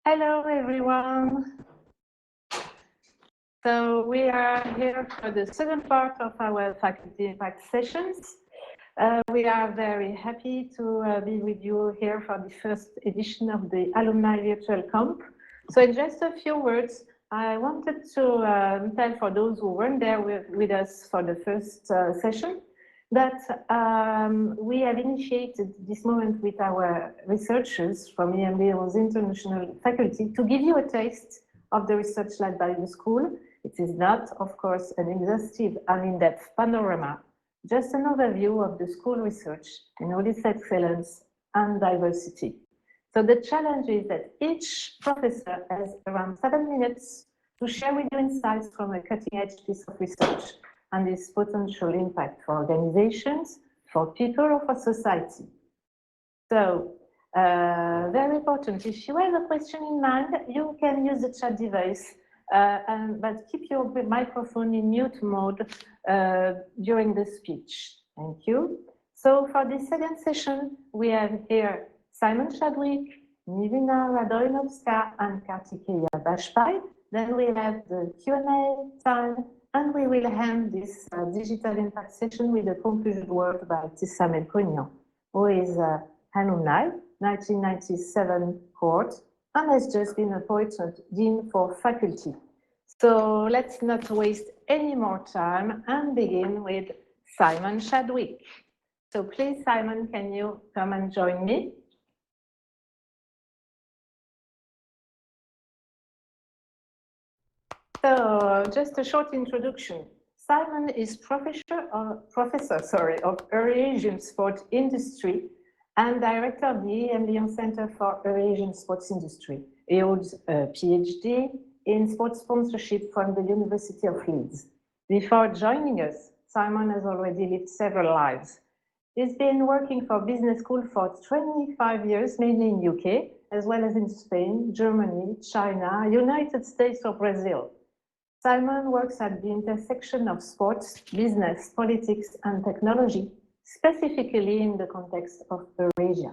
Hello, everyone. So we are here for the second part of our faculty impact sessions. We are very happy to be with you here for the first edition of the Alumni Virtual Camp. So in just a few words, I wanted to tell for those who weren't there with us for the first session that we have initiated this moment with our researchers from EMLYON's international faculty to give you a taste of the research led by the school. It is not, of course, an exhaustive and in-depth panorama, just an overview of the school research in all its excellence and diversity. So the challenge is that each professor has around 7 minutes to share with you insights from a cutting-edge piece of research and its potential impact for organizations, for people, or for society. So, very important, if you have a question in mind, you can use the chat device, but keep your microphone in mute mode during the speech. Thank you. So for the second session, we have here Simon Chadwick, Nivina Radoinovska, and Kartik Bashpai. Then we have the Q&A time, and we will end this digital impact session with a conclusion word by Tissa Melkonian, who is Alumni, 1997 cohort, and has just been appointed Dean for Faculty. So let's not waste any more time and begin with Simon Chadwick. So please, Simon, can you come and join me? So just a short introduction. Simon is professor of Eurasian Sport Industry and director of the EMLYON Center for Eurasian Sports Industry. He holds a PhD in sports sponsorship from the University of Leeds. Before joining us, Simon has already lived several lives. He's been working for business school for 25 years, mainly in UK, as well as in Spain, Germany, China, United States, or Brazil. Simon works at the intersection of sports, business, politics, and technology, specifically in the context of Eurasia.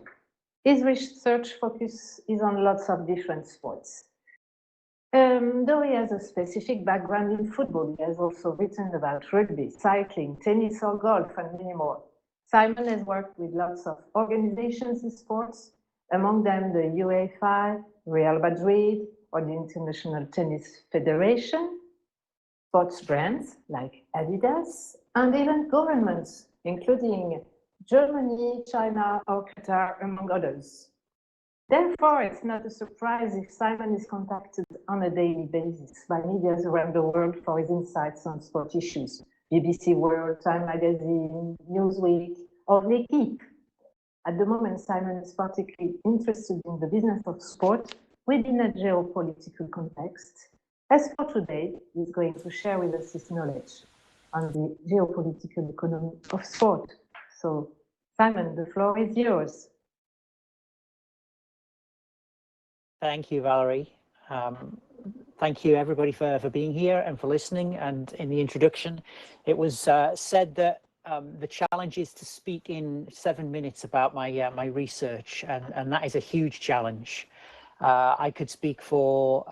His research focus is on lots of different sports. Though he has a specific background in football, he has also written about rugby, cycling, tennis, or golf, and many more. Simon has worked with lots of organizations in sports, among them the UEFA, Real Madrid, or the International Tennis Federation, sports brands like Adidas, and even governments, including Germany, China, or Qatar, among others. Therefore, it's not a surprise if Simon is contacted on a daily basis by media around the world for his insights on sport issues. BBC World, Time Magazine, Newsweek, or L'Equipe. At the moment, Simon is particularly interested in the business of sport within a geopolitical context. As for today, he's going to share with us his knowledge on the geopolitical economy of sport. So, Simon, the floor is yours. Thank you, Valerie. Thank you, everybody, for being here and for listening. And in the introduction, it was said that the challenge is to speak in 7 minutes about my research, and that is a huge challenge. I could speak for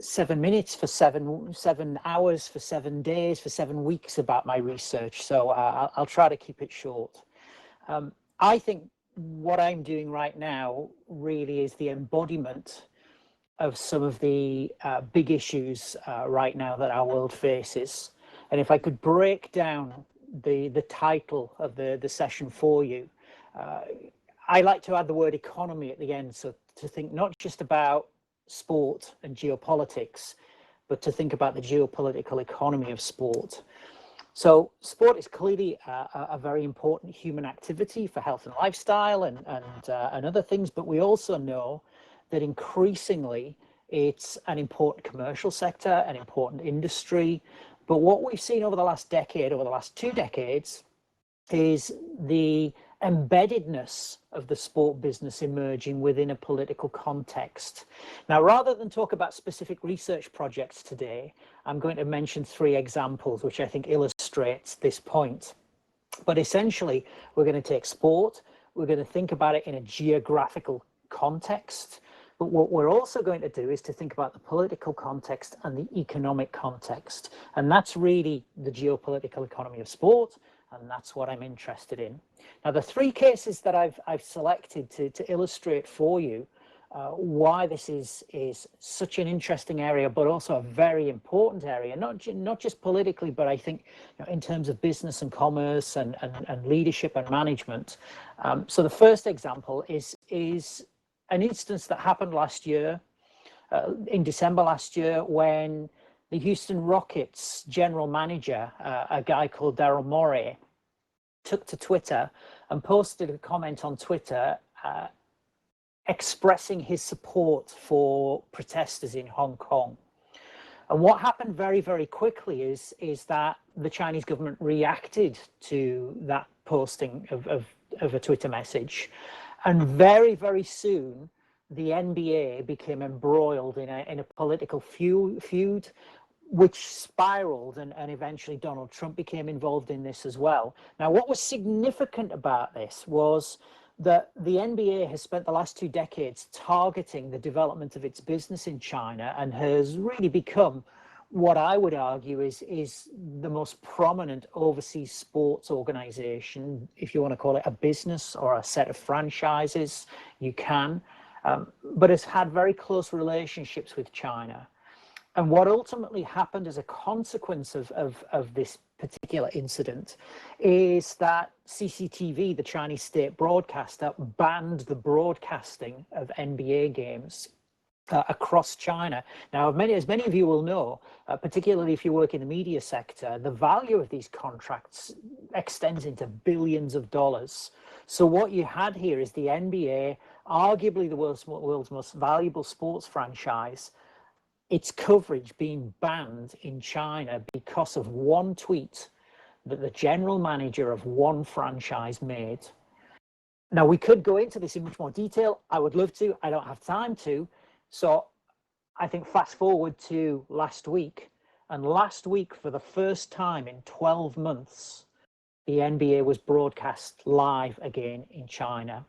7 minutes, for seven hours, for 7 days, for 7 weeks about my research. So I'll try to keep it short. I think what I'm doing right now really is the embodiment of some of the big issues right now that our world faces. And if I could break down the title of the session for you, I like to add the word economy at the end. So to think not just about sport and geopolitics, but to think about the geopolitical economy of sport. So sport is clearly a very important human activity for health and lifestyle and other things, but we also know that increasingly it's an important commercial sector, an important industry. But what we've seen over the last decade, over the last 2 decades, is the embeddedness of the sport business emerging within a political context. Now, rather than talk about specific research projects today, I'm going to mention 3 examples which I think illustrates this point. But essentially, we're going to take sport, we're going to think about it in a geographical context. But what we're also going to do is to think about the political context and the economic context. And that's really the geopolitical economy of sport. And that's what I'm interested in. Now, the three cases that I've selected to illustrate for you why this is such an interesting area, but also a very important area, not just politically, but I think in terms of business and commerce and leadership and management. So the first example is an instance that happened last year, in December last year, when the Houston Rockets general manager, a guy called Daryl Morey, took to Twitter and posted a comment on Twitter expressing his support for protesters in Hong Kong. And what happened very, very quickly is that the Chinese government reacted to that posting of a Twitter message. And very, very soon, the NBA became embroiled in a political feud, which spiraled, and eventually Donald Trump became involved in this as well. Now, what was significant about this was that the NBA has spent the last 2 decades targeting the development of its business in China and has really become what I would argue is the most prominent overseas sports organization. If you want to call it a business or a set of franchises, you can, but has had very close relationships with China. And what ultimately happened as a consequence of this particular incident is that CCTV, the Chinese state broadcaster, banned the broadcasting of NBA games across China. Now, as many of you will know, particularly if you work in the media sector, the value of these contracts extends into billions of dollars. So what you had here is the NBA, arguably the world's most valuable sports franchise, its coverage being banned in China because of one tweet that the general manager of one franchise made. Now, we could go into this in much more detail. I would love to. I don't have time to. So I think fast forward to last week. And last week, for the first time in 12 months, the NBA was broadcast live again in China.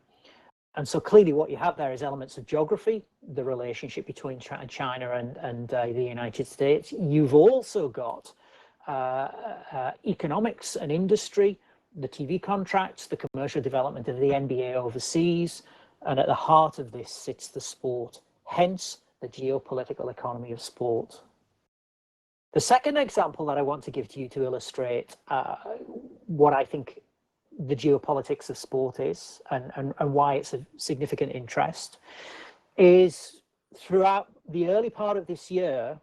And so clearly what you have there is elements of geography, the relationship between China and the United States. You've also got economics and industry, the TV contracts, the commercial development of the NBA overseas, and at the heart of this sits the sport, hence the geopolitical economy of sport. The second example that I want to give to you to illustrate what I think the geopolitics of sport is and why it's of significant interest is throughout the early part of this year,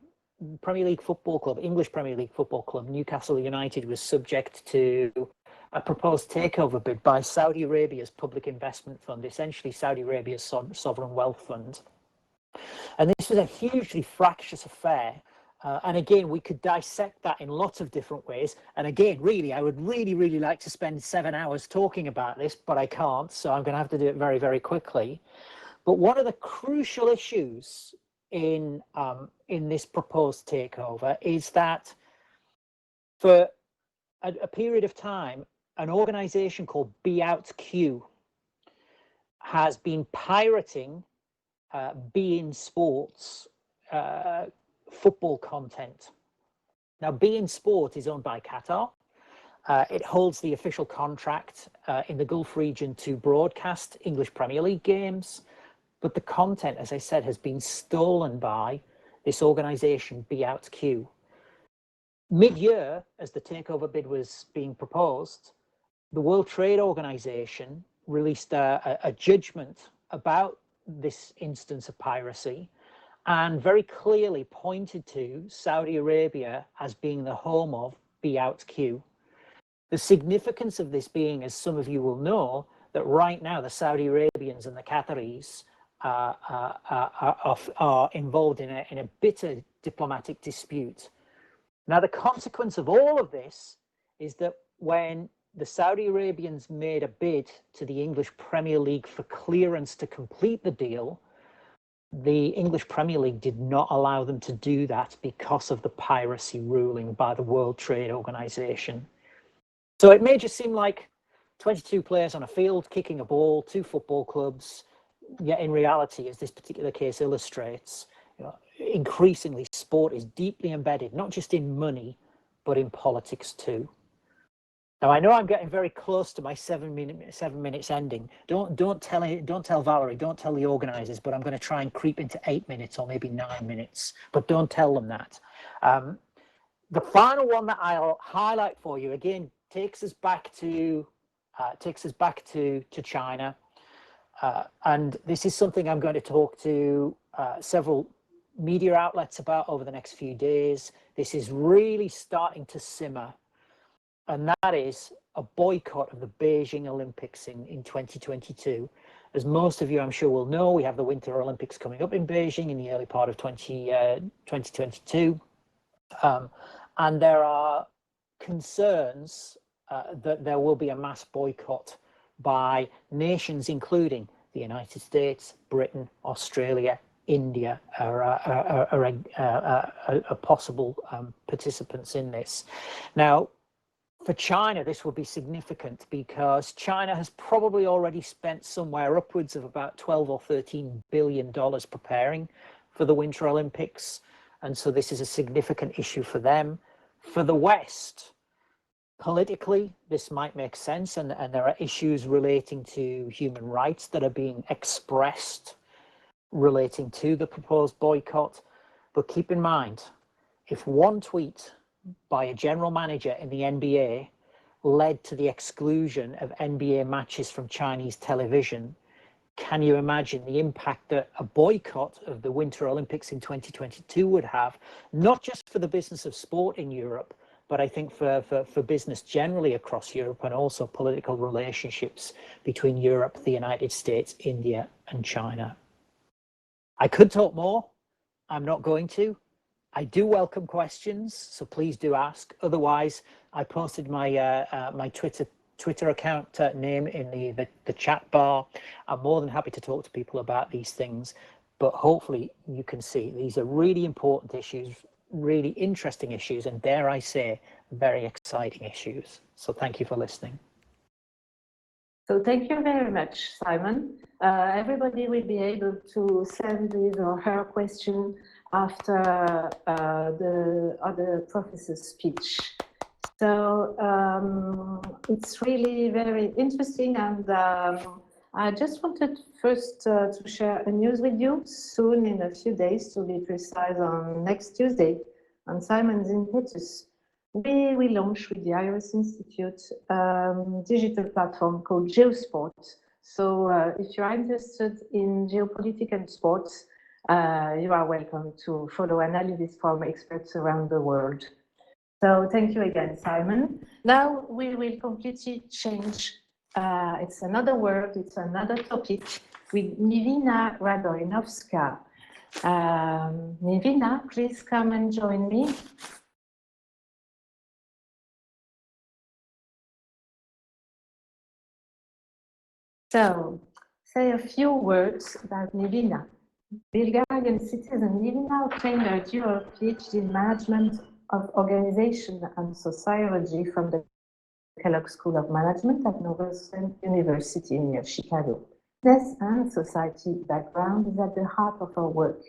Premier League Football Club, English Premier League Football Club, Newcastle United, was subject to a proposed takeover bid by Saudi Arabia's public investment fund, essentially Saudi Arabia's sovereign wealth fund. And this was a hugely fractious affair. And again, we could dissect that in lots of different ways. And again, really, I would really like to spend 7 hours talking about this, but I can't. So I'm going to have to do it very, very quickly. But one of the crucial issues in this proposed takeover is that for a period of time, an organization called beOutQ has been pirating beIN Sports football content. Now, beIN Sport is owned by Qatar. It holds the official contract in the Gulf region to broadcast English Premier League games, but the content, as I said, has been stolen by this organization, beOutQ. Mid-year, as the takeover bid was being proposed, the World Trade Organization released a judgment about this instance of piracy and very clearly pointed to Saudi Arabia as being the home of beOutQ. The significance of this being, as some of you will know, that right now the Saudi Arabians and the Qataris are involved in a bitter diplomatic dispute. Now, the consequence of all of this is that when the Saudi Arabians made a bid to the English Premier League for clearance to complete the deal, the English Premier League did not allow them to do that because of the piracy ruling by the World Trade Organization. So it may just seem like 22 players on a field kicking a ball, 2 football clubs, yet in reality, as this particular case illustrates, increasingly sport is deeply embedded, not just in money, but in politics too. Now, I know I'm getting very close to my 7 minutes ending. Don't tell Valerie, don't tell the organizers, but I'm going to try and creep into 8 minutes or maybe 9 minutes, but don't tell them that. The final one that I'll highlight for you, again, takes us back to China. And this is something I'm going to talk to several media outlets about over the next few days. This is really starting to simmer, and that is a boycott of the Beijing Olympics in 2022. As most of you, I'm sure, will know, we have the Winter Olympics coming up in Beijing in the early part of 2022. And there are concerns that there will be a mass boycott by nations, including the United States, Britain, Australia, India are possible participants in this. Now, for China, this will be significant because China has probably already spent somewhere upwards of about 12 or $13 billion preparing for the Winter Olympics. And so this is a significant issue for them. For the West, politically, this might make sense, and there are issues relating to human rights that are being expressed relating to the proposed boycott. But keep in mind, if one tweet by a general manager in the NBA led to the exclusion of NBA matches from Chinese television, can you imagine the impact that a boycott of the Winter Olympics in 2022 would have, not just for the business of sport in Europe, but I think for business generally across Europe, and also political relationships between Europe, the United States, India, and China. I could talk more. I'm not going to. I do welcome questions, so please do ask. Otherwise, I posted my my Twitter account name in the chat bar. I'm more than happy to talk to people about these things, but hopefully you can see these are really important issues, really interesting issues, and dare I say, very exciting issues. So thank you for listening. So thank you very much, Simon. Everybody will be able to send his or her question after the other professor's speech. So it's really very interesting, and I just wanted first to share a news with you soon, in a few days, to be precise, on next Tuesday, on Simon's impetus. We will launch with the IRIS Institute digital platform called GeoSport. So if you are interested in geopolitical sports, you are welcome to follow analysis from experts around the world. So thank you again, Simon. Now we will completely change. It's another word, it's another topic with Nivina Radoinovska. Nivina, please come and join me. So, say a few words about Nivina. Bulgarian citizen Nivina obtained her dual PhD in Management of Organization and Sociology from the Kellogg School of Management at Northwestern University near Chicago. Business and society background is at the heart of her work.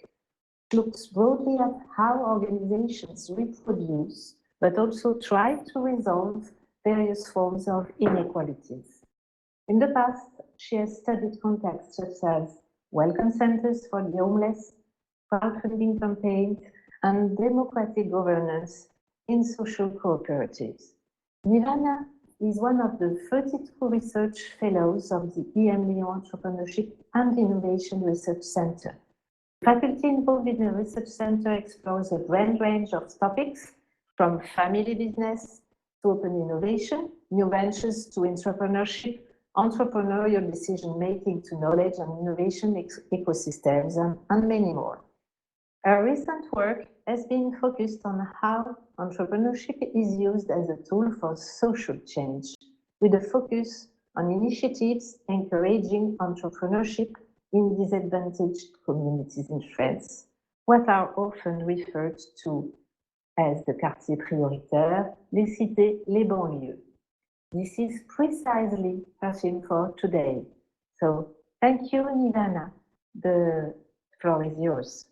She looks broadly at how organizations reproduce, but also try to resolve various forms of inequalities. In the past, she has studied contexts such as welcome centers for the homeless, crowdfunding campaigns, and democratic governance in social cooperatives. Nivina is one of the 32 research fellows of the EMLYON Entrepreneurship and Innovation Research Center. The faculty involved in the research center explores a broad range of topics, from family business to open innovation, new ventures to entrepreneurship, entrepreneurial decision-making to knowledge and innovation ecosystems, and many more. Our recent work has been focused on how entrepreneurship is used as a tool for social change, with a focus on initiatives encouraging entrepreneurship in disadvantaged communities in France, what are often referred to as the quartiers prioritaires, les cités, les banlieues. This is precisely our theme for today. So Thank you, Nivana. The floor is yours.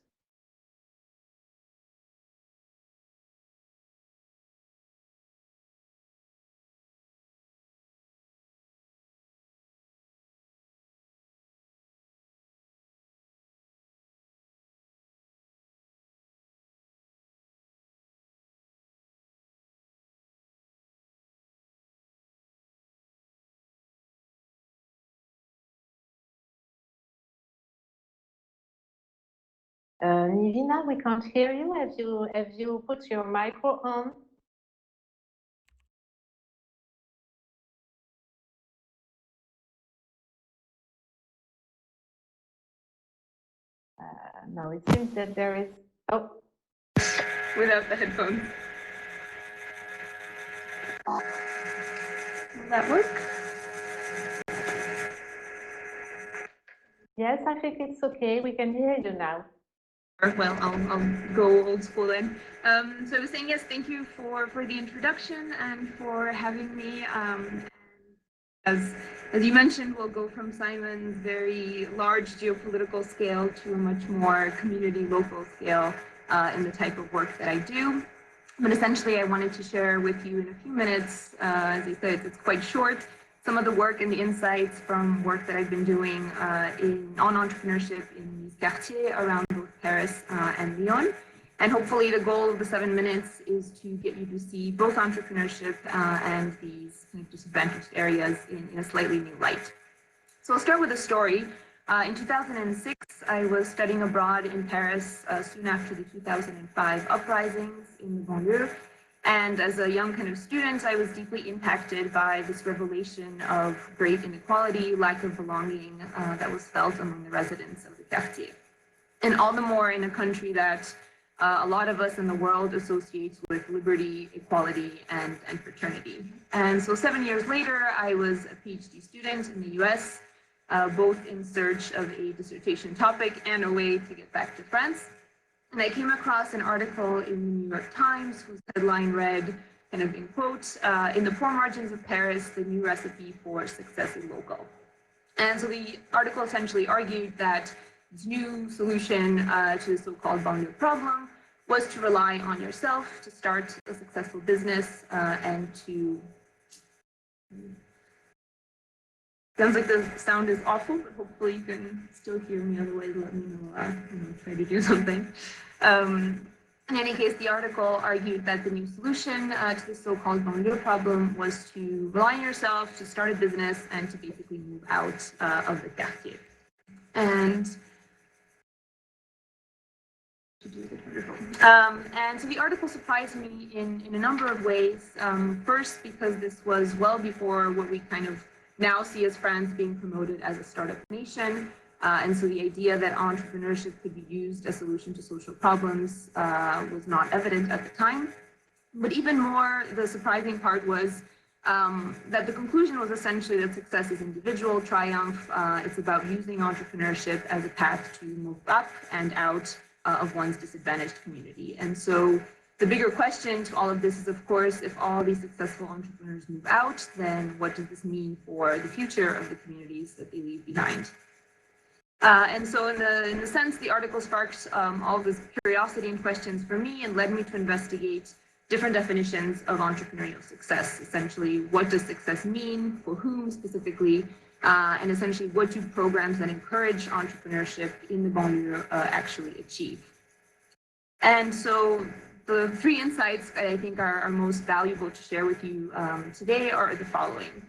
Nivina, we can't hear you. Have you put your micro on? No, it seems that there is. Oh, without the headphones. Will that work? yes, I think it's okay. We can hear you now. Well, I'll go old school then. So I was saying, yes, thank you for the introduction and for having me. As you mentioned, we'll go from Simon's very large geopolitical scale to a much more community local scale in the type of work that I do. But essentially, I wanted to share with you in a few minutes, as I said, it's quite short, some of the work and the insights from work that I've been doing on entrepreneurship in these quartiers around both Paris and Lyon. And hopefully the goal of the 7 minutes is to get you to see both entrepreneurship and these kind of disadvantaged areas in a slightly new light. So I'll start with a story. In 2006, I was studying abroad in Paris soon after the 2005 uprisings in the banlieue. And as a young kind of student, I was deeply impacted by this revelation of great inequality, lack of belonging that was felt among the residents of the quartier. And all the more in a country that a lot of us in the world associates with liberty, equality, and fraternity. And so 7 years later, I was a PhD student in the US, both in search of a dissertation topic and a way to get back to France. And I came across an article in the New York Times whose headline read, kind of in quotes, in the poor margins of Paris, the new recipe for success is local. And so the article essentially argued that this new solution to the so-called banlieue problem was to rely on yourself to start a successful business and to... Sounds like the sound is awful, but hopefully you can still hear me. Otherwise, let me know, try to do something. In any case, the article argued that the new solution to the so-called banlieue problem was to rely on yourself, to start a business, and to basically move out of the quartier. And so the article surprised me in a number of ways. First, because this was well before what we kind of now see as France being promoted as a startup nation. And so the idea that entrepreneurship could be used as a solution to social problems was not evident at the time. But even more, the surprising part was that the conclusion was essentially that success is individual triumph. It's about using entrepreneurship as a path to move up and out of one's disadvantaged community. And so the bigger question to all of this is, of course, if all these successful entrepreneurs move out, then what does this mean for the future of the communities that they leave behind? And so in the sense, the article sparked all of this curiosity and questions for me and led me to investigate different definitions of entrepreneurial success. Essentially, what does success mean, for whom specifically, and essentially what do programs that encourage entrepreneurship in the banlieue actually achieve? And so the three insights I think are most valuable to share with you today are the following.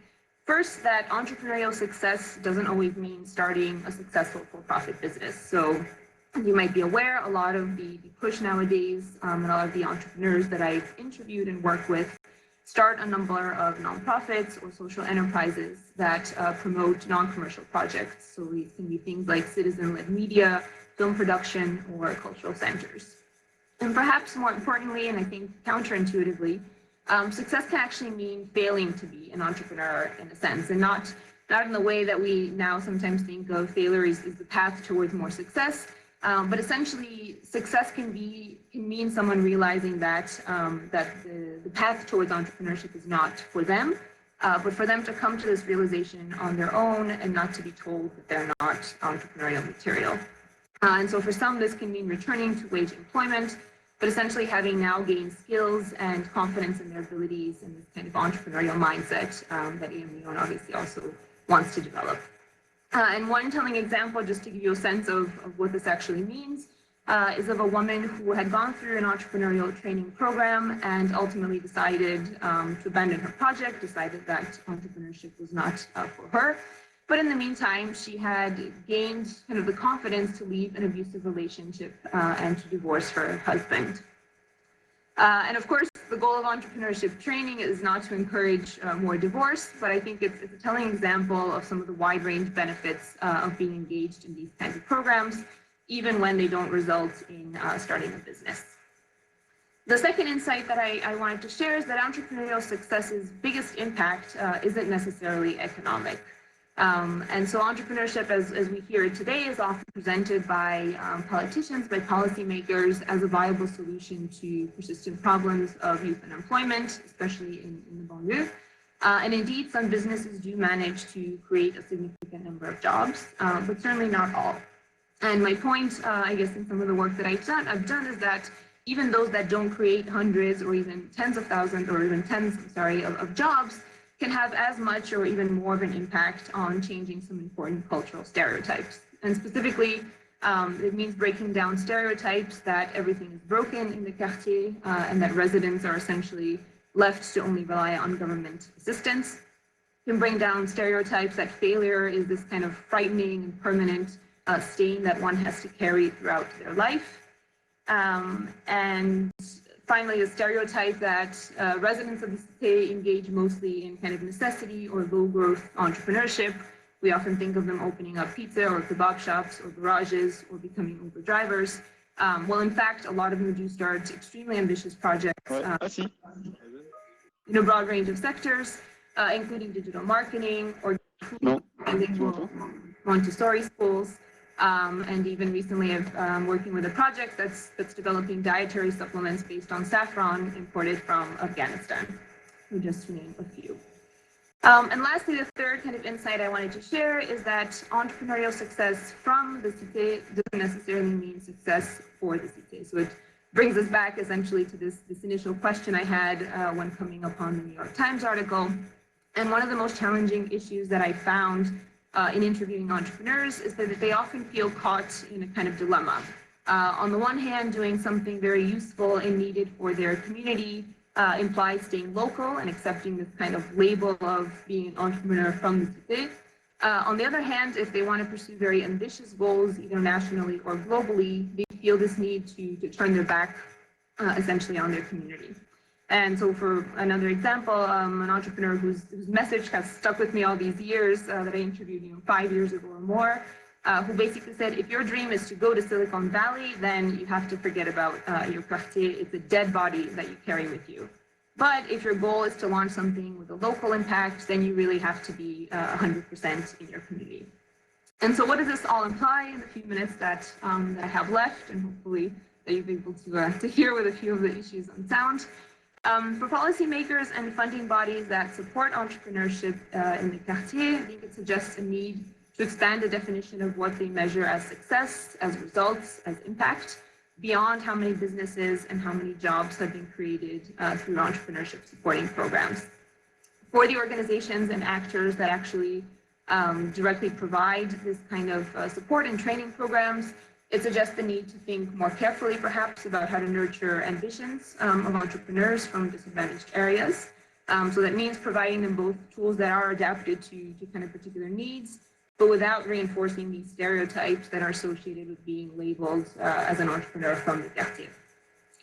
First, that entrepreneurial success doesn't always mean starting a successful for-profit business. So you might be aware, a lot of the push nowadays, and a lot of the entrepreneurs that I've interviewed and worked with start a number of nonprofits or social enterprises that promote non-commercial projects. So these can be things like citizen-led media, film production, or cultural centers. And perhaps more importantly, and I think counterintuitively, success can actually mean failing to be an entrepreneur in a sense, and not in the way that we now sometimes think of failure is the path towards more success, but essentially success can mean someone realizing that the path towards entrepreneurship is not for them, but for them to come to this realization on their own and not to be told that they're not entrepreneurial material. And so for some, this can mean returning to wage employment, but essentially having now gained skills and confidence in their abilities and this kind of entrepreneurial mindset that EMLYON obviously also wants to develop. And one telling example, just to give you a sense of what this actually means, is of a woman who had gone through an entrepreneurial training program and ultimately decided to abandon her project, decided that entrepreneurship was not for her. But in the meantime, she had gained kind of the confidence to leave an abusive relationship and to divorce her husband. And of course, the goal of entrepreneurship training is not to encourage more divorce, but I think it's a telling example of some of the wide range benefits of being engaged in these kinds of programs, even when they don't result in starting a business. The second insight that I wanted to share is that entrepreneurial success's biggest impact isn't necessarily economic. And so entrepreneurship, as we hear it today, is often presented by politicians, by policymakers, as a viable solution to persistent problems of youth unemployment, especially in the banlieue. And indeed, some businesses do manage to create a significant number of jobs, but certainly not all. And my point, I guess, in some of the work that I've done is that even those that don't create hundreds or even tens of thousands or even tens, of jobs can have as much or even more of an impact on changing some important cultural stereotypes. And specifically, it means breaking down stereotypes that everything is broken in the quartier and that residents are essentially left to only rely on government assistance. It can bring down stereotypes that failure is this kind of frightening and permanent stain that one has to carry throughout their life. And finally, a stereotype that residents of the city engage mostly in kind of necessity or low growth entrepreneurship. We often think of them opening up pizza or kebab shops or garages or becoming Uber drivers. Well, in fact, a lot of them do start extremely ambitious projects in a broad range of sectors, including digital marketing or bilingual Montessori schools. And even recently, I'm working with a project that's developing dietary supplements based on saffron imported from Afghanistan, just to name a few. And lastly, the third kind of insight I wanted to share is that entrepreneurial success from the cité doesn't necessarily mean success for the cité. So it brings us back essentially to this initial question I had when coming upon the New York Times article. And one of the most challenging issues that I found in interviewing entrepreneurs is that they often feel caught in a kind of dilemma. On the one hand, doing something very useful and needed for their community implies staying local and accepting this kind of label of being an entrepreneur from the cité. On the other hand, if they want to pursue very ambitious goals, either nationally or globally, they feel this need to turn their back essentially on their community. And so for another example, an entrepreneur whose message has stuck with me all these years that I interviewed 5 years ago or more, who basically said, if your dream is to go to Silicon Valley, then you have to forget about your quartier. It's a dead body that you carry with you. But if your goal is to launch something with a local impact, then you really have to be 100% in your community. And so what does this all imply in the few minutes that I have left, and hopefully that you'll be able to hear with a few of the issues on sound. For policymakers and funding bodies that support entrepreneurship in the quartier, I think it suggests a need to expand the definition of what they measure as success, as results, as impact, beyond how many businesses and how many jobs have been created through entrepreneurship supporting programs. For the organizations and actors that actually directly provide this kind of support and training programs, it suggests the need to think more carefully, perhaps, about how to nurture ambitions of entrepreneurs from disadvantaged areas. So that means providing them both tools that are adapted to kind of particular needs, but without reinforcing these stereotypes that are associated with being labeled as an entrepreneur from the quartier.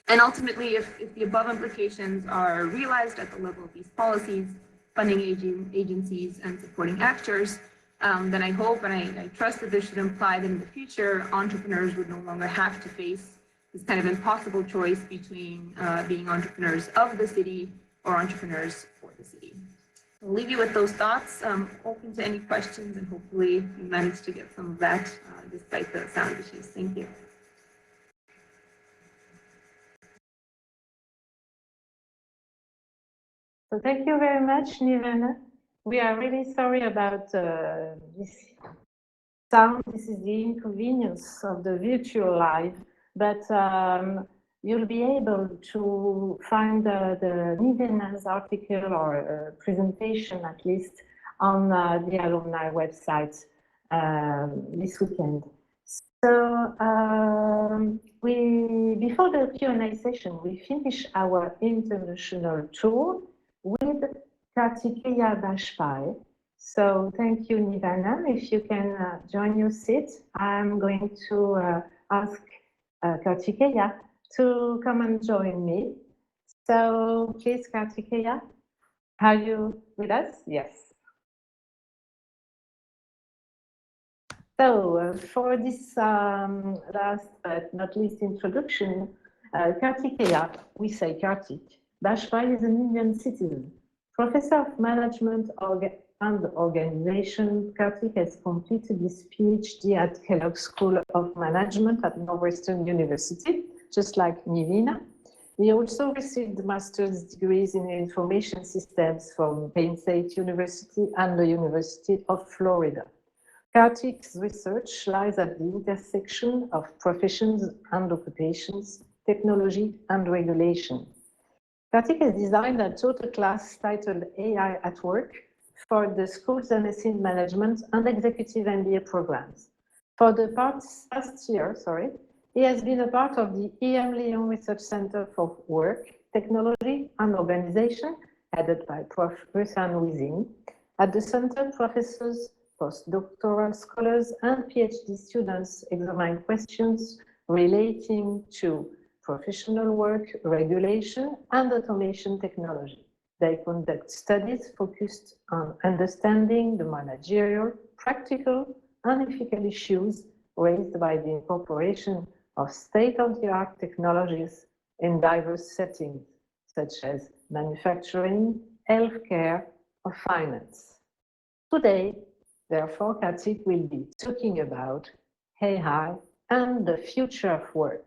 And ultimately, if the above implications are realized at the level of these policies, funding agencies, and supporting actors, then I hope and I trust that this should imply that in the future, entrepreneurs would no longer have to face this kind of impossible choice between being entrepreneurs of the city or entrepreneurs for the city. I'll leave you with those thoughts. Open to any questions, and hopefully you managed to get some of that despite the sound issues. Thank you. So thank you very much, Nirvana. We are really sorry about this sound. This is the inconvenience of the virtual live, but you'll be able to find the Nivena's article or presentation, at least, on the Alumni website this weekend. So before the Q&A session, we finish our international tour with Kartik Bajpai. So thank you, Nivana. If you can join your seat, I'm going to ask Kartikeya to come and join me. So please, Kartikeya, are you with us? Yes. So for this last but not least introduction, Kartikeya, we say Kartik, Bajpai is an Indian citizen, professor of management and organization. Kartik has completed his PhD at Kellogg School of Management at Northwestern University, just like Nivina. He also received master's degrees in information systems from Penn State University and the University of Florida. Kartik's research lies at the intersection of professions and occupations, technology and regulation. Kartik has designed a total class titled AI at Work for the Schools MSc in Management and Executive MBA programs. For the past year, he has been a part of the EMLYON Research Center for Work, Technology and Organization, headed by Prof. Rusan Wizing. At the center, professors, postdoctoral scholars, and PhD students examine questions relating to professional work, regulation, and automation technology. They conduct studies focused on understanding the managerial, practical, and ethical issues raised by the incorporation of state-of-the-art technologies in diverse settings, such as manufacturing, healthcare, or finance. Today, therefore, Kartik will be talking about AI and the future of work.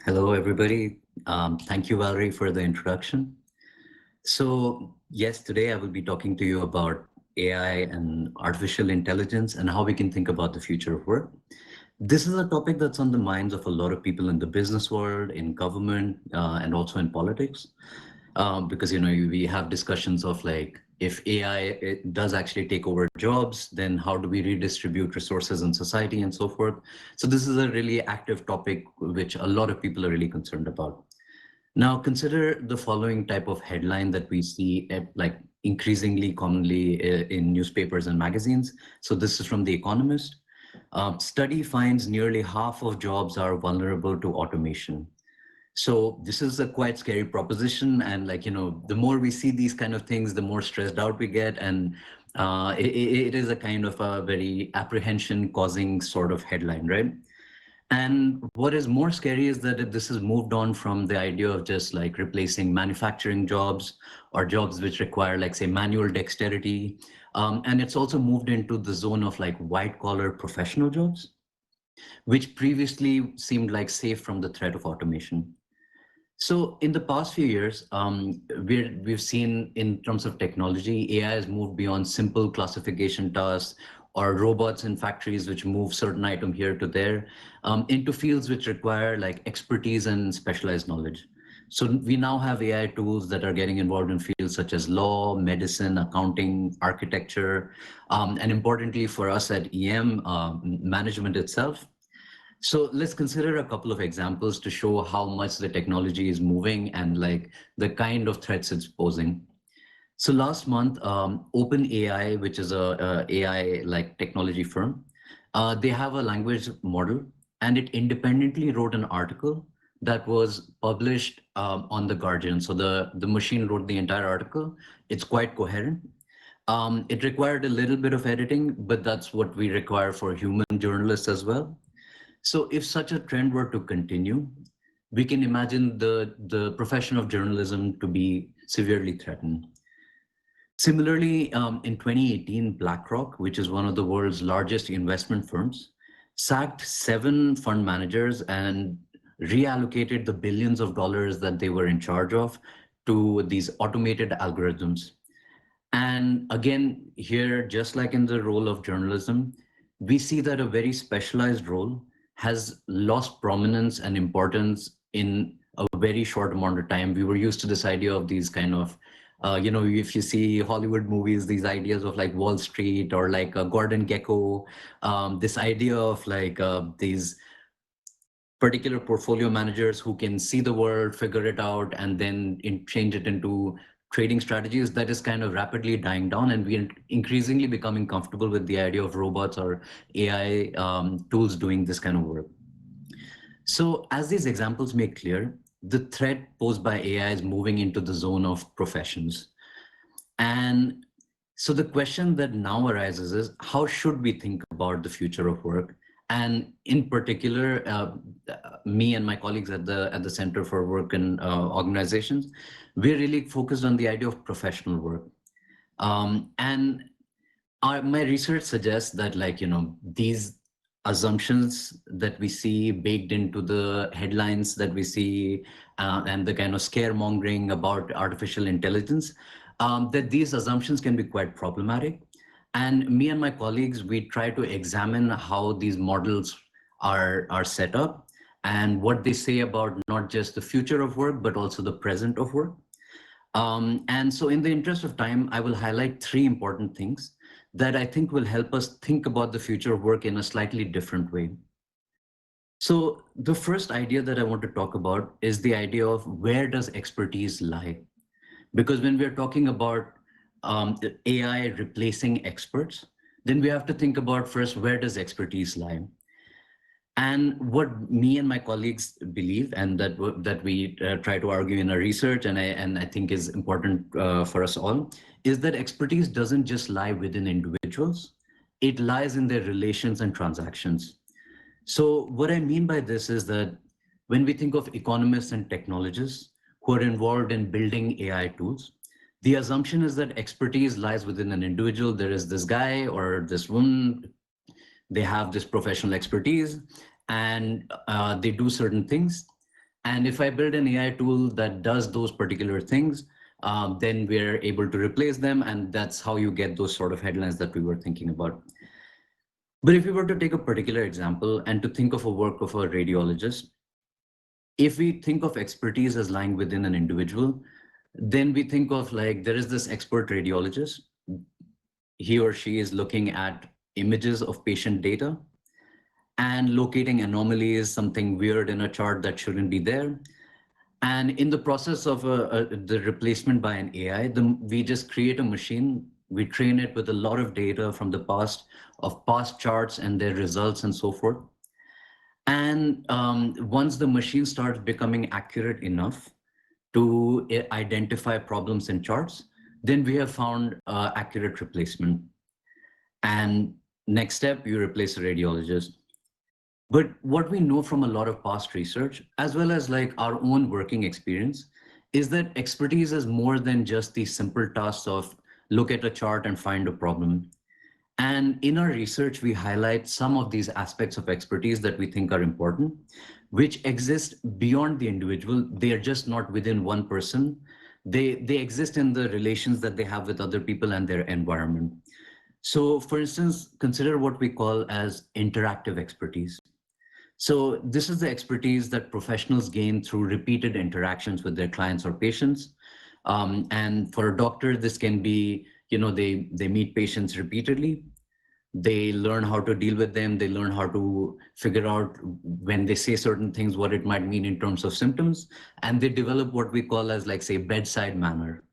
Hello, everybody. Thank you, Valerie, for the introduction. So yes, today I will be talking to you about AI and artificial intelligence and how we can think about the future of work. This is a topic that's on the minds of a lot of people in the business world, in government, and also in politics. Because, we have discussions of like, if AI does actually take over jobs, then how do we redistribute resources in society and so forth? So this is a really active topic, which a lot of people are really concerned about. Now, consider the following type of headline that we see like increasingly commonly in newspapers and magazines. So this is from The Economist. Study finds nearly half of jobs are vulnerable to automation. So this is a quite scary proposition. And like, the more we see these kind of things, the more stressed out we get. And it is a kind of a very apprehension causing sort of headline, right? And what is more scary is that this has moved on from the idea of just like replacing manufacturing jobs or jobs which require like say manual dexterity. And it's also moved into the zone of like white collar professional jobs, which previously seemed like safe from the threat of automation. So in the past few years, we've seen in terms of technology, AI has moved beyond simple classification tasks or robots in factories which move certain item here to there into fields which require like expertise and specialized knowledge. So we now have AI tools that are getting involved in fields such as law, medicine, accounting, architecture, and importantly for us at EM, management itself. So let's consider a couple of examples to show how much the technology is moving and like the kind of threats it's posing. So last month, OpenAI, which is a AI like technology firm, they have a language model and it independently wrote an article that was published on The Guardian. So the machine wrote the entire article. It's quite coherent. It required a little bit of editing, but that's what we require for human journalists as well. So if such a trend were to continue, we can imagine the profession of journalism to be severely threatened. Similarly, in 2018, BlackRock, which is one of the world's largest investment firms, sacked 7 fund managers and reallocated the billions of dollars that they were in charge of to these automated algorithms. And again, here, just like in the role of journalism, we see that a very specialized role has lost prominence and importance in a very short amount of time. We were used to this idea of these kind of, if you see Hollywood movies, these ideas of like Wall Street or like Gordon Gekko, this idea of like these particular portfolio managers who can see the world, figure it out, and then change it into trading strategies, that is kind of rapidly dying down, and we are increasingly becoming comfortable with the idea of robots or AI tools doing this kind of work. So as these examples make clear, the threat posed by AI is moving into the zone of professions. And so the question that now arises is, how should we think about the future of work? And in particular, me and my colleagues at the Center for Work and Organizations, we're really focused on the idea of professional work. And my research suggests that, like, these assumptions that we see baked into the headlines that we see and the kind of scaremongering about artificial intelligence, that these assumptions can be quite problematic. And me and my colleagues, we try to examine how these models are set up and what they say about not just the future of work, but also the present of work. And so in the interest of time, I will highlight 3 important things that I think will help us think about the future of work in a slightly different way. So the first idea that I want to talk about is the idea of where does expertise lie? Because when we're talking about AI replacing experts, then we have to think about first, where does expertise lie? And what me and my colleagues believe, and that we try to argue in our research, and I think is important for us all, is that expertise doesn't just lie within individuals, it lies in their relations and transactions. So what I mean by this is that when we think of economists and technologists who are involved in building AI tools, the assumption is that expertise lies within an individual. There is this guy or this woman, they have this professional expertise and they do certain things. And if I build an AI tool that does those particular things, then we're able to replace them. And that's how you get those sort of headlines that we were thinking about. But if we were to take a particular example and to think of a work of a radiologist, if we think of expertise as lying within an individual, then we think of, like, there is this expert radiologist. He or she is looking at images of patient data and locating anomalies, something weird in a chart that shouldn't be there. And in the process of the replacement by an AI, we just create a machine, we train it with a lot of data from the past, of past charts and their results and so forth. And once the machine starts becoming accurate enough to identify problems in charts, then we have found accurate replacement. And next step, you replace a radiologist. But what we know from a lot of past research, as well as like our own working experience, is that expertise is more than just the simple tasks of look at a chart and find a problem. And in our research, we highlight some of these aspects of expertise that we think are important, which exist beyond the individual. They are just not within one person. They exist in the relations that they have with other people and their environment. So for instance, consider what we call as interactive expertise. So this is the expertise that professionals gain through repeated interactions with their clients or patients. And for a doctor, this can be, they meet patients repeatedly. They learn how to deal with them. They learn how to figure out when they say certain things, what it might mean in terms of symptoms. And they develop what we call as, like, say, bedside manner.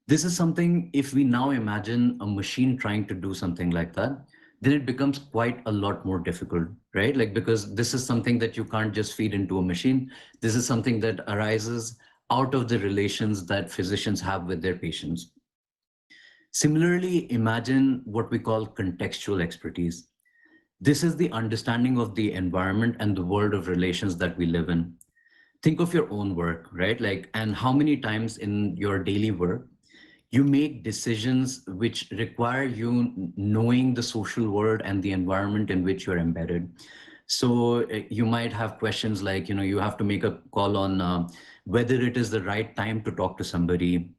This is something, if we now imagine a machine trying to do something like that, then it becomes quite a lot more difficult, right? Like, because this is something that you can't just feed into a machine. This is something that arises out of the relations that physicians have with their patients. Similarly, imagine what we call contextual expertise. This is the understanding of the environment and the world of relations that we live in. Think of your own work, right? Like, and how many times in your daily work You make decisions which require you knowing the social world and the environment in which you're embedded. So you might have questions like, you have to make a call on whether it is the right time to talk to somebody.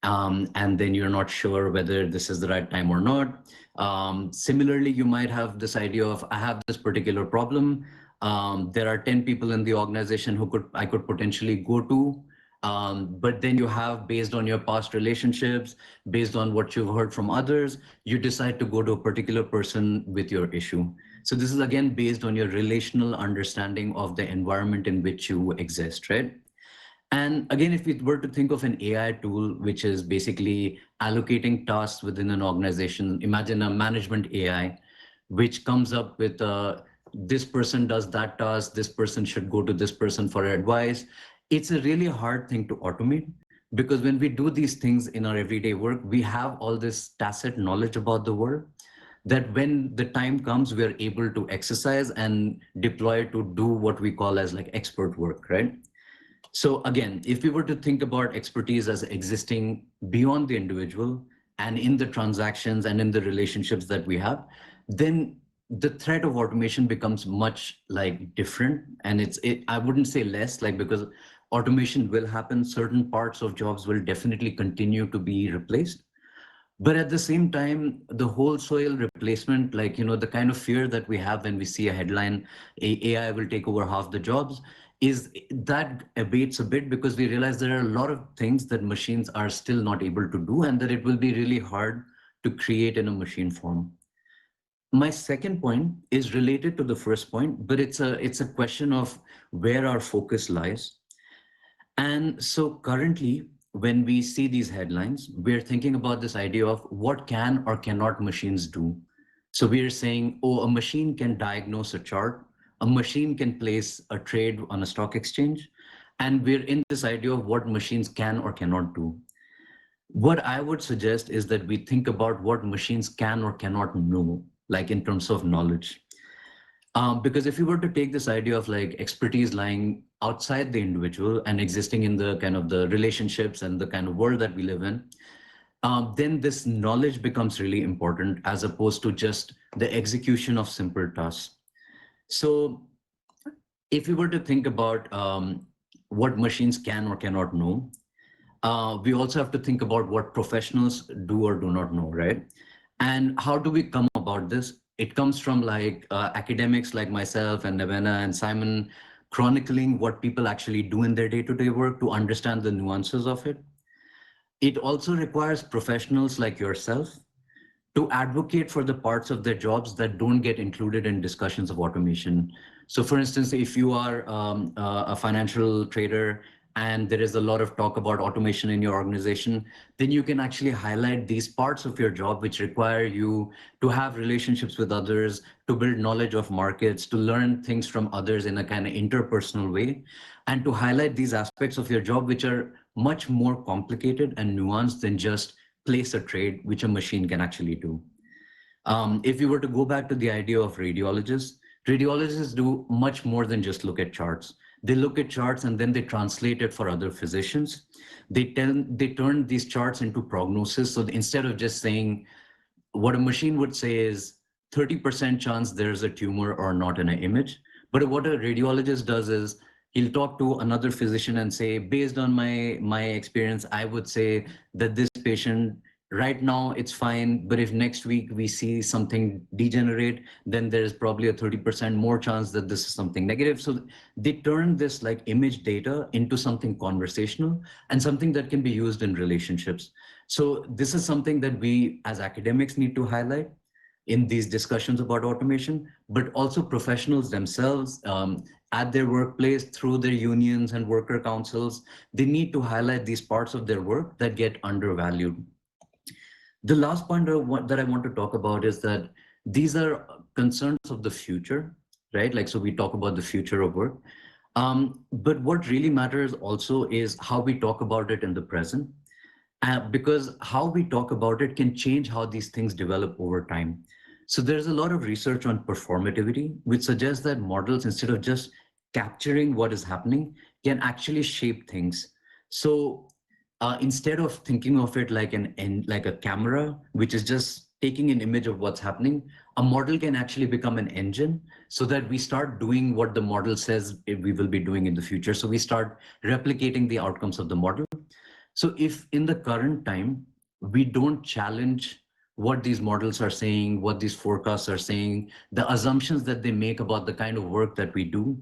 And then you're not sure whether this is the right time or not. Similarly, you might have this idea of, I have this particular problem. There are 10 people in the organization who I could potentially go to. But then you have, based on your past relationships, based on what you've heard from others, you decide to go to a particular person with your issue. So this is again based on your relational understanding of the environment in which you exist, right? And again, if we were to think of an AI tool, which is basically allocating tasks within an organization, imagine a management AI, which comes up with this person does that task, this person should go to this person for advice. It's a really hard thing to automate, because when we do these things in our everyday work, we have all this tacit knowledge about the world that when the time comes, we are able to exercise and deploy to do what we call as like expert work, right? So again, if we were to think about expertise as existing beyond the individual and in the transactions and in the relationships that we have, then the threat of automation becomes much like different. And I wouldn't say less, like, because automation will happen, certain parts of jobs will definitely continue to be replaced. But at the same time, the wholesale replacement, like, the kind of fear that we have when we see a headline, AI will take over half the jobs, is that abates a bit, because we realize there are a lot of things that machines are still not able to do, and that it will be really hard to create in a machine form. My second point is related to the first point, but it's a question of where our focus lies. And so currently, when we see these headlines, we're thinking about this idea of what can or cannot machines do. So we're saying, oh, a machine can diagnose a chart, a machine can place a trade on a stock exchange, and we're in this idea of what machines can or cannot do. What I would suggest is that we think about what machines can or cannot know, like in terms of knowledge. Because if you were to take this idea of like expertise lying outside the individual and existing in the kind of the relationships and the kind of world that we live in, then this knowledge becomes really important as opposed to just the execution of simple tasks. So if we were to think about what machines can or cannot know, we also have to think about what professionals do or do not know, right? And how do we come about this? It comes from like academics like myself and Nevena and Simon chronicling what people actually do in their day-to-day work to understand the nuances of it. It also requires professionals like yourself to advocate for the parts of their jobs that don't get included in discussions of automation. So for instance, if you are a financial trader and there is a lot of talk about automation in your organization, then you can actually highlight these parts of your job which require you to have relationships with others, to build knowledge of markets, to learn things from others in a kind of interpersonal way, and to highlight these aspects of your job which are much more complicated and nuanced than just place a trade, which a machine can actually do. If you were to go back to the idea of radiologists, radiologists do much more than just look at charts. They look at charts and then they translate it for other physicians. They turn these charts into prognosis. So instead of just saying, what a machine would say is 30% chance there's a tumor or not in an image. But what a radiologist does is he'll talk to another physician and say, based on my experience, I would say that this patient right now it's fine, but if next week we see something degenerate, then there's probably a 30% more chance that this is something negative. So they turn this like image data into something conversational and something that can be used in relationships. So this is something that we as academics need to highlight in these discussions about automation, but also professionals themselves at their workplace through their unions and worker councils, they need to highlight these parts of their work that get undervalued. The last point that I want to talk about is that these are concerns of the future, right? Like, so we talk about the future of work. But what really matters also is how we talk about it in the present, because how we talk about it can change how these things develop over time. So there's a lot of research on performativity, which suggests that models, instead of just capturing what is happening, can actually shape things. So instead of thinking of it like like a camera, which is just taking an image of what's happening, a model can actually become an engine so that we start doing what the model says we will be doing in the future. So we start replicating the outcomes of the model. So if in the current time, we don't challenge what these models are saying, what these forecasts are saying, the assumptions that they make about the kind of work that we do,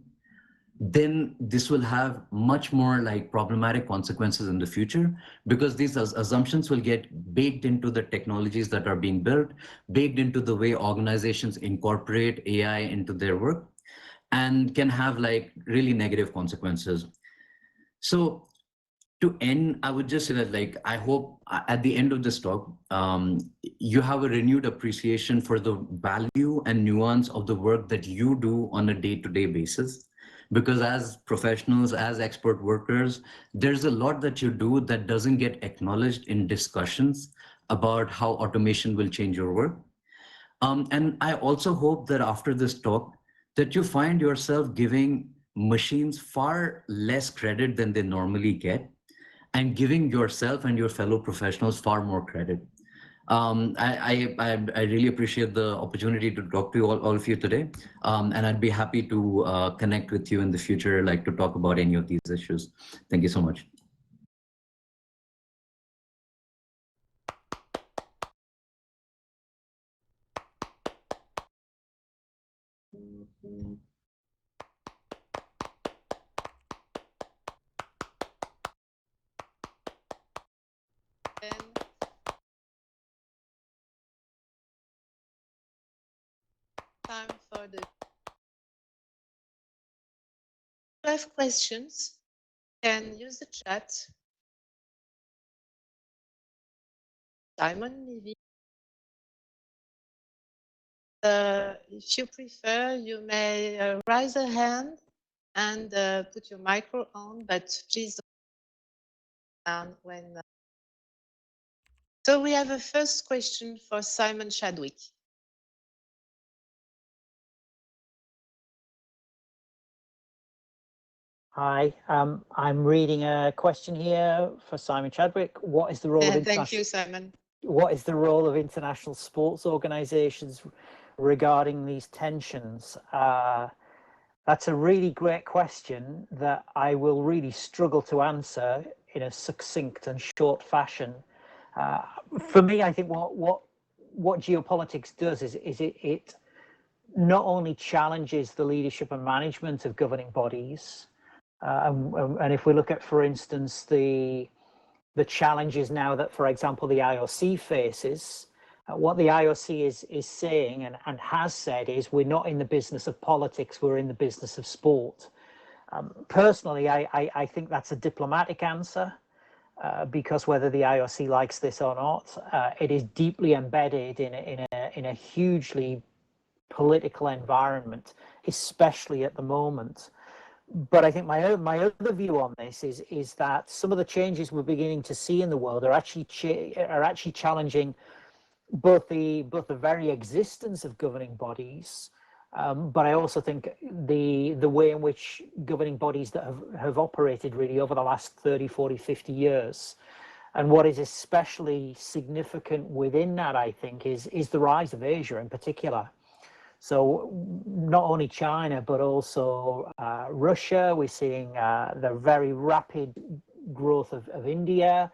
then this will have much more like problematic consequences in the future, because these assumptions will get baked into the technologies that are being built, baked into the way organizations incorporate AI into their work, and can have like really negative consequences. So to end, I would just say that, like, I hope at the end of this talk, you have a renewed appreciation for the value and nuance of the work that you do on a day-to-day basis. Because as professionals, as expert workers, there's a lot that you do that doesn't get acknowledged in discussions about how automation will change your work. And I also hope that after this talk, that you find yourself giving machines far less credit than they normally get, and giving yourself and your fellow professionals far more credit. I really appreciate the opportunity to talk to all of you today. And I'd be happy to connect with you in the future, like to talk about any of these issues. Thank you so much. Time for the first questions. Can use the chat. Simon, maybe. If you prefer, you may raise a hand and put your micro on, but please don't when. So we have a first question for Simon Chadwick. Hi, I'm reading a question here for Simon Chadwick. What is the role of international? Thank you, Simon. What is the role of international sports organizations regarding these tensions? That's a really great question that I will really struggle to answer in a succinct and short fashion. For me, I think what geopolitics does is it not only challenges the leadership and management of governing bodies, and if we look at, for instance, the challenges now that, for example, the IOC faces, what the IOC is saying and has said is, we're not in the business of politics, we're in the business of sport. Personally, I think that's a diplomatic answer, because whether the IOC likes this or not, it is deeply embedded in a hugely political environment, especially at the moment. But I think my other view on this is that some of the changes we're beginning to see in the world are actually challenging both the very existence of governing bodies, but I also think the way in which governing bodies that have operated really over the last 30, 40, 50 years. And what is especially significant within that, I think, is the rise of Asia in particular. So not only China, but also Russia. We're seeing the very rapid growth of India,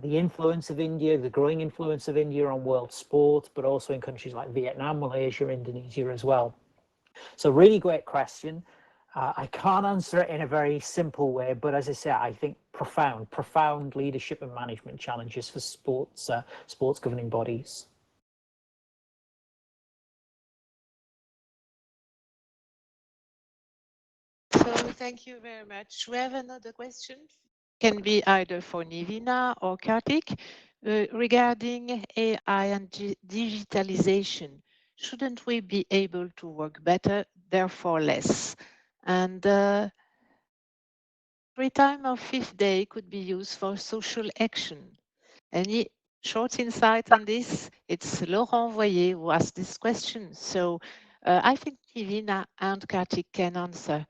the influence of India, the growing influence of India on world sport, but also in countries like Vietnam, Malaysia, Indonesia as well. So really great question. I can't answer it in a very simple way, but as I say, I think profound leadership and management challenges for sports governing bodies. So thank you very much. We have another question. Can be either for Nivina or Kartik regarding AI and digitalization. Shouldn't we be able to work better, therefore less? And free time of fifth day could be used for social action. Any short insight on this? It's Laurent Voyer who asked this question. So I think Nivina and Kartik can answer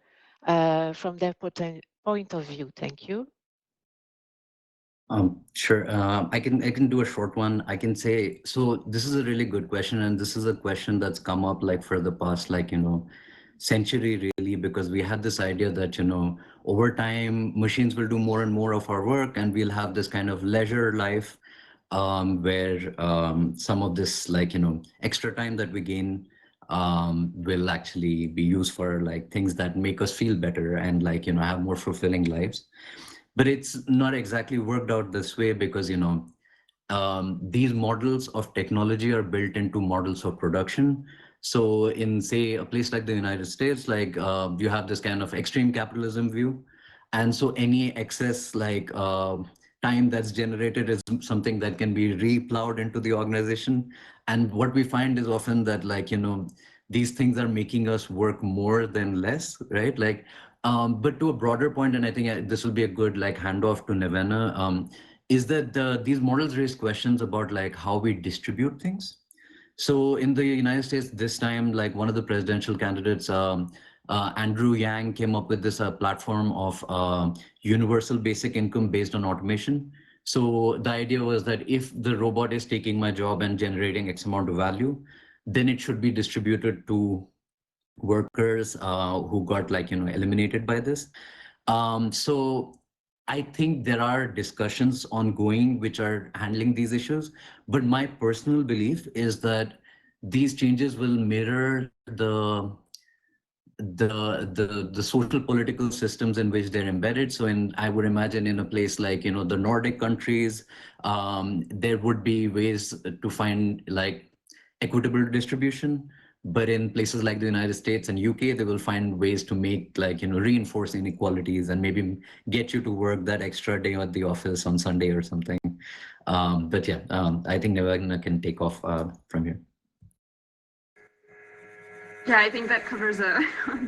from their point of view. Thank you. Sure. I can do a short one. I can say, so this is a really good question, and this is a question that's come up like for the past century really, because we had this idea that over time machines will do more and more of our work, and we'll have this kind of leisure life where some of this extra time that we gain will actually be used for like things that make us feel better and have more fulfilling lives. But it's not exactly worked out this way because these models of technology are built into models of production. So in, say, a place like the United States, you have this kind of extreme capitalism view. And so any excess time that's generated is something that can be replowed into the organization. And what we find is often that these things are making us work more than less, right? But to a broader point, and I think this will be a good handoff to Nevena, is that these models raise questions about how we distribute things. So in the United States this time, one of the presidential candidates, Andrew Yang, came up with this platform of universal basic income based on automation. So the idea was that if the robot is taking my job and generating X amount of value, then it should be distributed to workers who got eliminated by this. So I think there are discussions ongoing which are handling these issues, but my personal belief is that these changes will mirror the social political systems in which they're embedded. So I would imagine in a place like the Nordic countries, there would be ways to find equitable distribution. But in places like the United States and UK, they will find ways to make reinforce inequalities and maybe get you to work that extra day at the office on Sunday or something. But yeah, I think Nevena can take off from here. Yeah, I think that covers the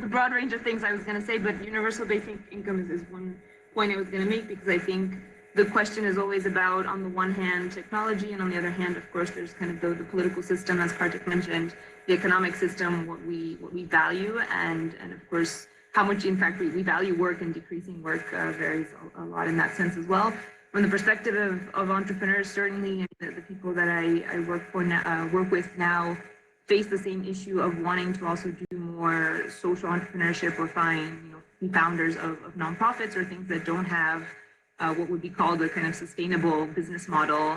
broad range of things I was going to say, but universal basic income is one point I was going to make, because I think the question is always about, on the one hand, technology, and on the other hand, of course, there's kind of the political system, as Kartik mentioned, the economic system, what we value, and of course, how much, in fact, we value work, and decreasing work varies a lot in that sense as well. From the perspective of entrepreneurs, certainly the people that I work with now face the same issue of wanting to also do more social entrepreneurship, or find, be founders of nonprofits or things that don't have what would be called a kind of sustainable business model.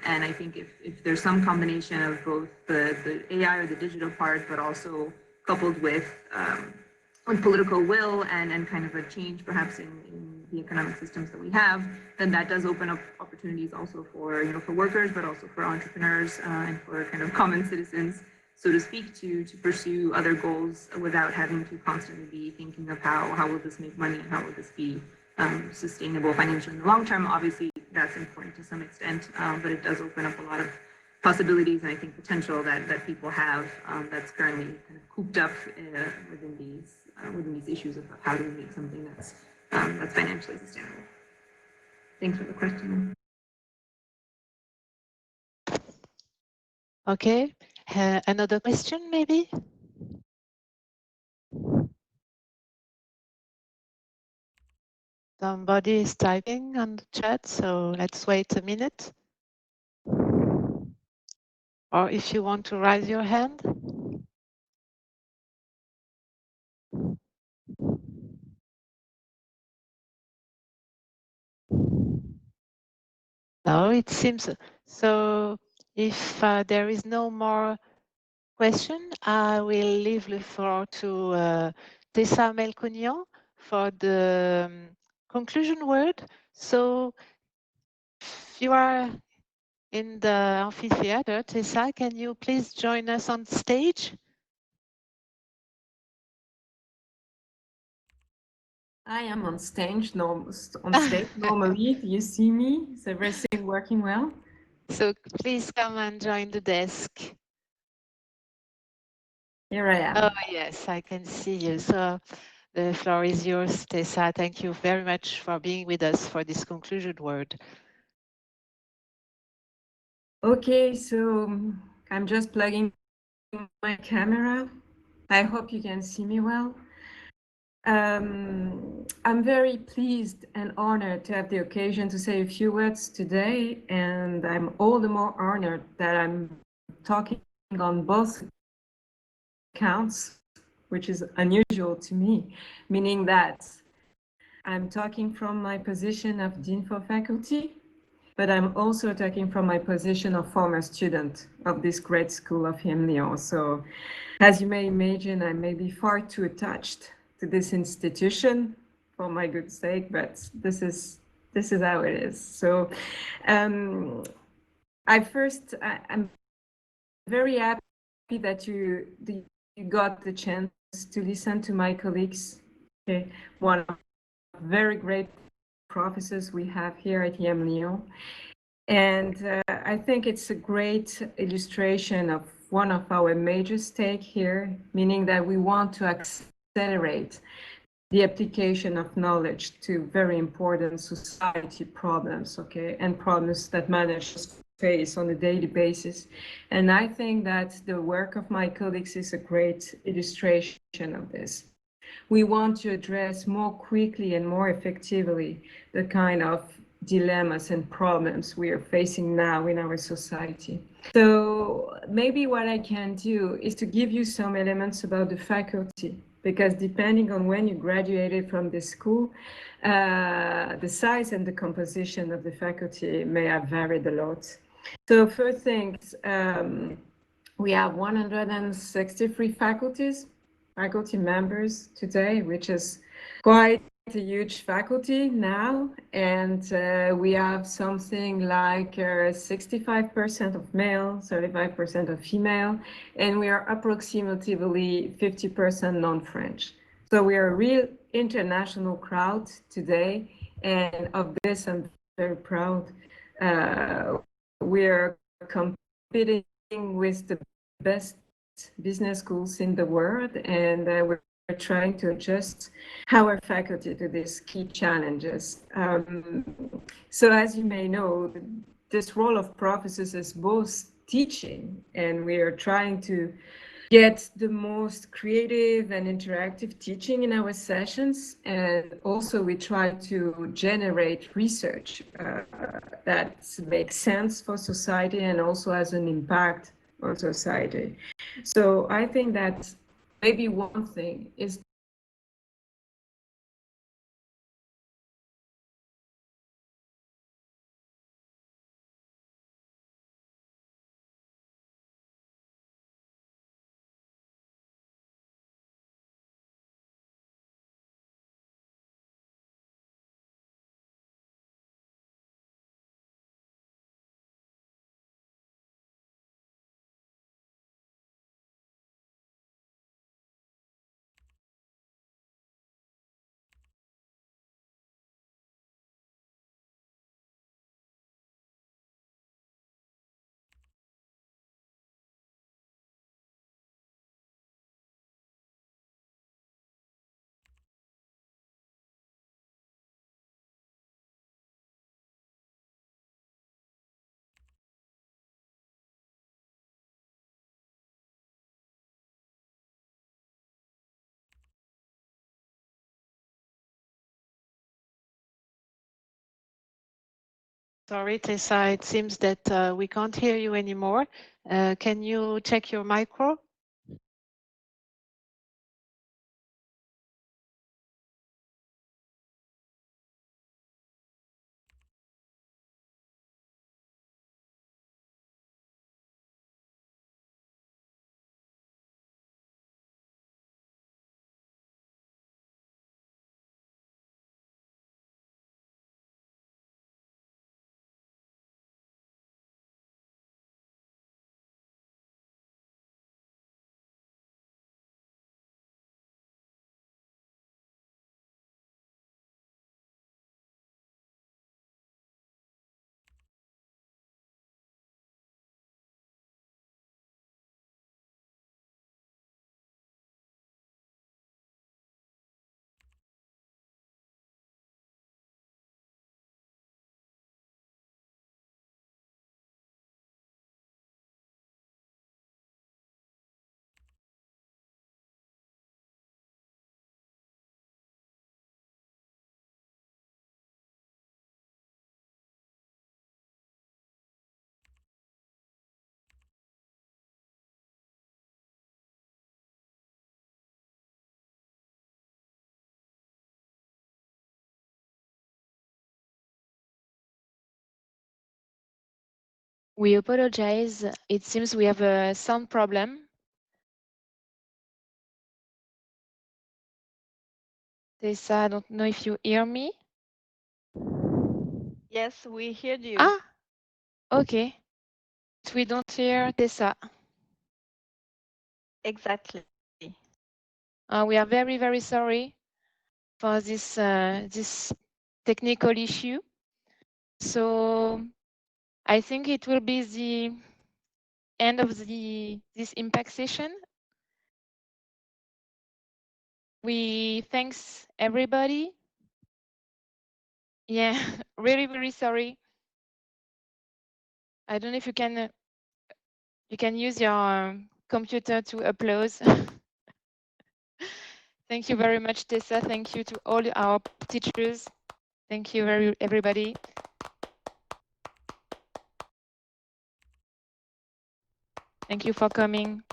And I think if there's some combination of both the AI or the digital part, but also coupled with political will and kind of a change perhaps in the economic systems that we have, then that does open up opportunities also for, for workers, but also for entrepreneurs and for kind of common citizens, so to speak, to pursue other goals without having to constantly be thinking of how will this make money, and how will this be sustainable financially in the long term. Obviously, that's important to some extent, but it does open up a lot of possibilities, and I think potential that people have that's currently kind of cooped up within these issues of how do we make something that's financially sustainable. Thanks for the question. Okay, another question maybe? Somebody is typing on the chat, so let's wait a minute. Or if you want to raise your hand. No, it seems so. If there is no more question, I will leave the floor to Tessa Melconian for the conclusion word. So if you are in the amphitheater, Tessa, can you please join us on stage? I am on stage. Normally, you see me. Is everything working well? So please come and join the desk. Here I am. Oh yes, I can see you. So the floor is yours, Tessa. Thank you very much for being with us for this conclusion word. Okay, so I'm just plugging my camera. I hope you can see me well. I'm very pleased and honored to have the occasion to say a few words today, and I'm all the more honored that I'm talking on both accounts, which is unusual to me, meaning that I'm talking from my position of Dean for Faculty, but I'm also talking from my position of former student of this great school of EMLYON. So as you may imagine, I may be far too attached to this institution for my good sake, but this is how it is. So I'm very happy that you got the chance to listen to my colleagues. Okay, one of the very great professors we have here at EMLYON. And I think it's a great illustration of one of our major stake here, meaning that we want to accelerate the application of knowledge to very important society problems, okay, and problems that managers face on a daily basis. And I think that the work of my colleagues is a great illustration of this. We want to address more quickly and more effectively the kind of dilemmas and problems we are facing now in our society. So maybe what I can do is to give you some elements about the faculty, because depending on when you graduated from the school, the size and the composition of the faculty may have varied a lot. So first things, we have 163 faculty members today, which is quite a huge faculty now. And we have something like 65% of male, 35% of female, and we are approximately 50% non-French. So we are a real international crowd today, and of this I'm very proud. We are competing with the best business schools in the world, and we're trying to adjust our faculty to these key challenges. So as you may know, this role of professors is both teaching, and we are trying to get the most creative and interactive teaching in our sessions. And also we try to generate research that makes sense for society and also has an impact on society. So I think that maybe one thing is Sorry, Tessa, it seems that we can't hear you anymore. Can you check your micro? We apologize. It seems we have a sound problem. Tessa, I don't know if you hear me. Yes, we heard you. Ah, okay. We don't hear Tessa. Exactly. We are very, very sorry for this this technical issue. So I think it will be the end of this impact session. We thanks everybody. Yeah, really, really sorry. I don't know if you can use your computer to upload. Thank you very much, Tessa. Thank you to all our teachers. Thank you everybody. Thank you for coming.